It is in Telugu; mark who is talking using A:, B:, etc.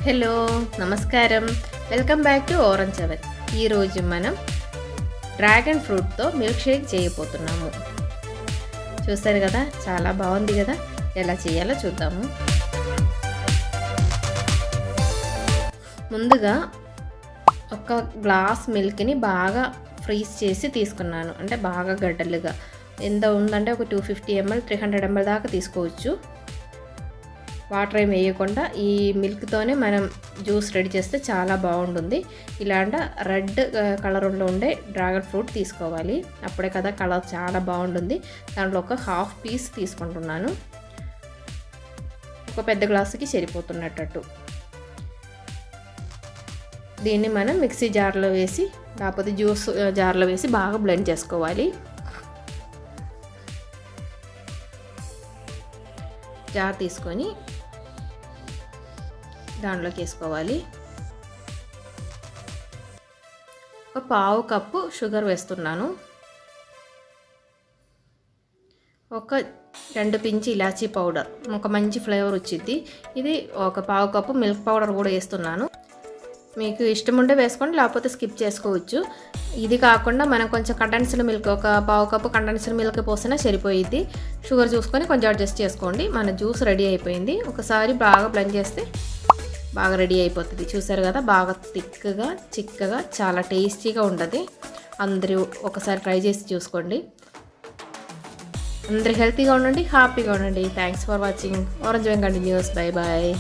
A: హలో నమస్కారం, welcome back to orange oven. ఈరోజు మనం డ్రాగన్ ఫ్రూట్తో మిల్క్ షేక్ చేయబోతున్నాము. చూస్తారు కదా, చాలా బాగుంది కదా. ఎలా చేయాలో చూద్దాము. ముందుగా ఒక గ్లాస్ మిల్క్ని బాగా ఫ్రీజ్ చేసి తీసుకున్నాను. అంటే బాగా గడ్డలుగా ఎంత ఉందంటే ఒక 250 ml 300 ml దాకా తీసుకోవచ్చు. వాటర్ ఏమి వేయకుండా ఈ మిల్క్తోనే మనం జ్యూస్ రెడీ చేస్తే చాలా బాగుంటుంది. ఇలాంటి రెడ్ కలర్లో ఉండే డ్రాగన్ ఫ్రూట్ తీసుకోవాలి. అప్పుడే కదా కలర్ చాలా బాగుంటుంది. దాంట్లో ఒక హాఫ్ పీస్ తీసుకుంటున్నాను. ఒక పెద్ద గ్లాసుకి సరిపోతున్నట్టు. దీన్ని మనం మిక్సీ జార్లో వేసి, లేకపోతే జ్యూస్ జార్లో వేసి బాగా బ్లెండ్ చేసుకోవాలి. జార్ తీసుకొని దాంట్లోకి వేసుకోవాలి. ఒక పావు కప్పు షుగర్ వేస్తున్నాను. ఒక 2 పించి ఇలాచీ పౌడర్, ఒక మంచి ఫ్లేవర్ వచ్చింది. ఇది ఒక పావు కప్పు మిల్క్ పౌడర్ కూడా వేస్తున్నాను. మీకు ఇష్టం ఉంటే వేసుకోండి, లేకపోతే స్కిప్ చేసుకోవచ్చు. ఇది కాకుండా మనం కొంచెం కండెన్స్డ్ మిల్క్, ఒక పావు కప్పు కండెన్స్డ్ మిల్క్ పోసినా సరిపోయిద్ది. షుగర్ చూసుకొని కొంచెం అడ్జస్ట్ చేసుకోండి. మన జ్యూస్ రెడీ అయిపోయింది. ఒకసారి బాగా బ్లెండ్ చేస్తే బాగా రెడీ అయిపోతుంది. చూసారు కదా, బాగా థిక్గా చిక్కగా చాలా టేస్టీగా ఉంటుంది. అందరూ ఒకసారి ట్రై చేసి చూసుకోండి. అందరూ హెల్తీగా ఉండండి, హ్యాపీగా ఉండండి. Thanks for watching. Orange oven continues. Bye bye.